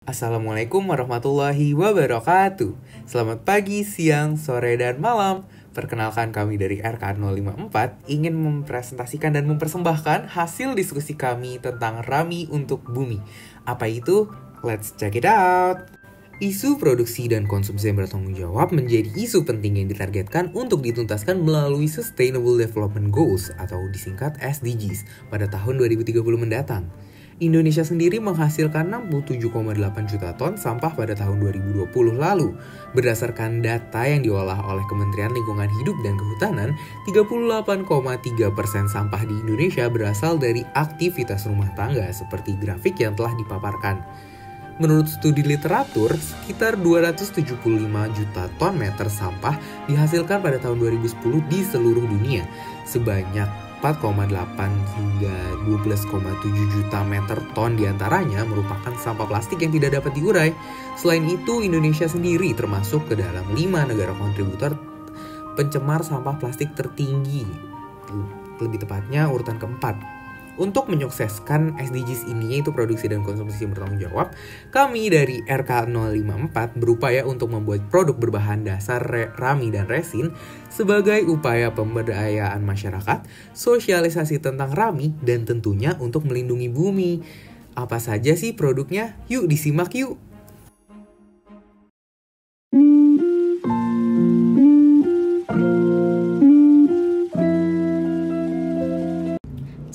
Assalamualaikum warahmatullahi wabarakatuh. Selamat pagi, siang, sore, dan malam. Perkenalkan, kami dari RK054 ingin mempresentasikan dan mempersembahkan hasil diskusi kami tentang Rami untuk Bumi. Apa itu? Let's check it out. Isu produksi dan konsumsi yang bertanggung jawab menjadi isu penting yang ditargetkan untuk dituntaskan melalui Sustainable Development Goals atau disingkat SDGs pada tahun 2030 mendatang. Indonesia sendiri menghasilkan 67,8 juta ton sampah pada tahun 2020 lalu. Berdasarkan data yang diolah oleh Kementerian Lingkungan Hidup dan Kehutanan, 38,3% sampah di Indonesia berasal dari aktivitas rumah tangga seperti grafik yang telah dipaparkan. Menurut studi literatur, sekitar 275 juta ton meter sampah dihasilkan pada tahun 2010 di seluruh dunia, sebanyak 4,8 hingga 12,7 juta meter ton diantaranya merupakan sampah plastik yang tidak dapat diurai. Selain itu, Indonesia sendiri termasuk ke dalam 5 negara kontributor pencemar sampah plastik tertinggi. Lebih tepatnya urutan keempat. Untuk menyukseskan SDGs ini, yaitu produksi dan konsumsi yang bertanggung jawab, kami dari RK054 berupaya untuk membuat produk berbahan dasar rami dan resin sebagai upaya pemberdayaan masyarakat, sosialisasi tentang rami, dan tentunya untuk melindungi bumi. Apa saja sih produknya? Yuk disimak yuk!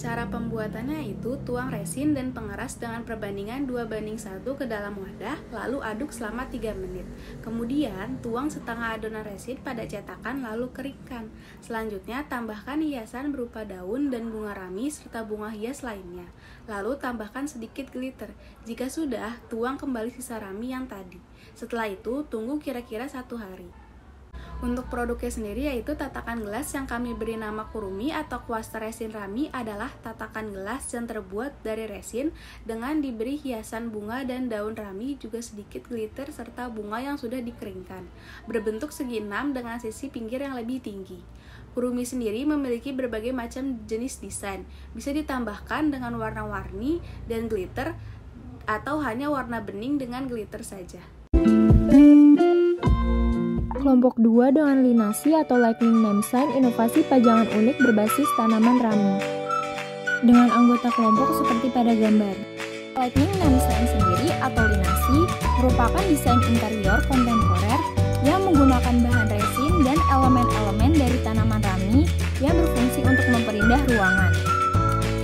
Cara pembuatannya itu tuang resin dan pengeras dengan perbandingan 2:1 ke dalam wadah, lalu aduk selama 3 menit. Kemudian tuang setengah adonan resin pada cetakan lalu keringkan. Selanjutnya tambahkan hiasan berupa daun dan bunga rami serta bunga hias lainnya. Lalu tambahkan sedikit glitter. Jika sudah, tuang kembali sisa rami yang tadi. Setelah itu tunggu kira-kira 1 hari. Untuk produknya sendiri yaitu tatakan gelas yang kami beri nama kurumi atau kuas resin rami adalah tatakan gelas yang terbuat dari resin dengan diberi hiasan bunga dan daun rami juga sedikit glitter serta bunga yang sudah dikeringkan. Berbentuk segi 6 dengan sisi pinggir yang lebih tinggi. Kurumi sendiri memiliki berbagai macam jenis desain. Bisa ditambahkan dengan warna-warni dan glitter atau hanya warna bening dengan glitter saja. Kelompok 2 dengan linasi atau lightning name sign inovasi pajangan unik berbasis tanaman rami. Dengan anggota kelompok seperti pada gambar. Lightning name sign sendiri atau linasi merupakan desain interior kontemporer yang menggunakan bahan resin dan elemen-elemen dari tanaman rami yang berfungsi untuk memperindah ruangan.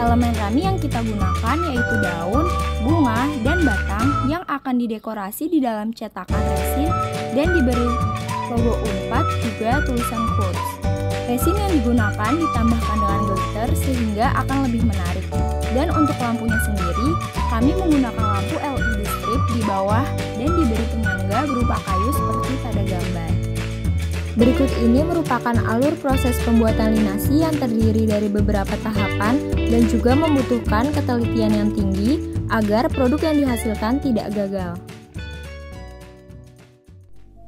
Elemen rami yang kita gunakan yaitu daun, bunga, dan batang yang akan didekorasi di dalam cetakan resin dan diberi logo Unpad juga tulisan quotes. Resin yang digunakan ditambahkan dengan glitter sehingga akan lebih menarik. Dan untuk lampunya sendiri, kami menggunakan lampu LED strip di bawah dan diberi penyangga berupa kayu seperti pada gambar. Berikut ini merupakan alur proses pembuatan linasi yang terdiri dari beberapa tahapan dan juga membutuhkan ketelitian yang tinggi agar produk yang dihasilkan tidak gagal.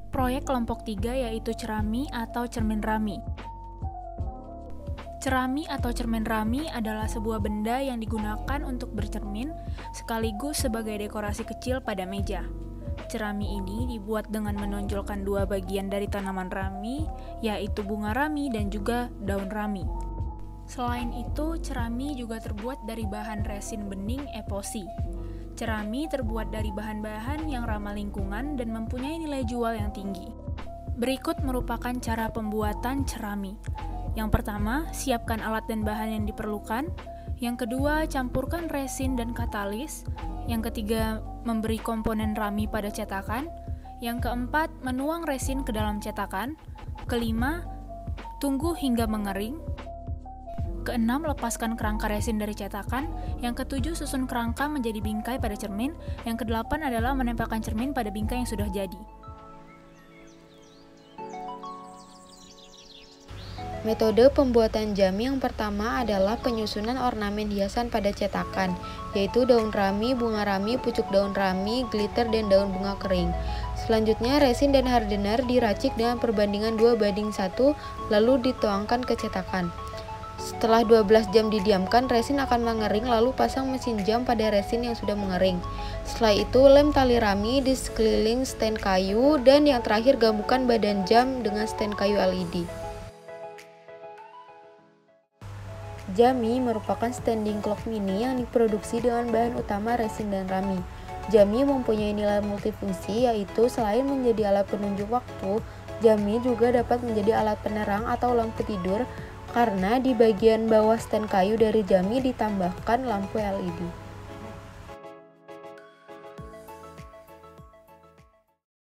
Proyek kelompok 3 yaitu cerami atau cermin rami. Cerami atau cermin rami adalah sebuah benda yang digunakan untuk bercermin sekaligus sebagai dekorasi kecil pada meja. Cerami ini dibuat dengan menonjolkan 2 bagian dari tanaman rami, yaitu bunga rami dan juga daun rami. Selain itu, cerami juga terbuat dari bahan resin bening epoxy. Cerami terbuat dari bahan-bahan yang ramah lingkungan dan mempunyai nilai jual yang tinggi. Berikut merupakan cara pembuatan cerami. Yang pertama, siapkan alat dan bahan yang diperlukan. Yang kedua, campurkan resin dan katalis. Yang ketiga, memberi komponen rami pada cetakan. Yang keempat, menuang resin ke dalam cetakan. Kelima, tunggu hingga mengering. Keenam, lepaskan kerangka resin dari cetakan. Yang ketujuh, susun kerangka menjadi bingkai pada cermin. Yang kedelapan adalah menempelkan cermin pada bingkai yang sudah jadi. Metode pembuatan jam yang pertama adalah penyusunan ornamen hiasan pada cetakan, yaitu daun rami, bunga rami, pucuk daun rami, glitter, dan daun bunga kering. Selanjutnya, resin dan hardener diracik dengan perbandingan 2:1, lalu dituangkan ke cetakan. Setelah 12 jam didiamkan, resin akan mengering lalu pasang mesin jam pada resin yang sudah mengering. Setelah itu lem tali rami di sekeliling stand kayu dan yang terakhir gabungkan badan jam dengan stand kayu LED. Jami merupakan standing clock mini yang diproduksi dengan bahan utama resin dan rami. Jami mempunyai nilai multifungsi, yaitu selain menjadi alat penunjuk waktu, jami juga dapat menjadi alat penerang atau lampu tidur karena di bagian bawah stand kayu dari jami ditambahkan lampu LED.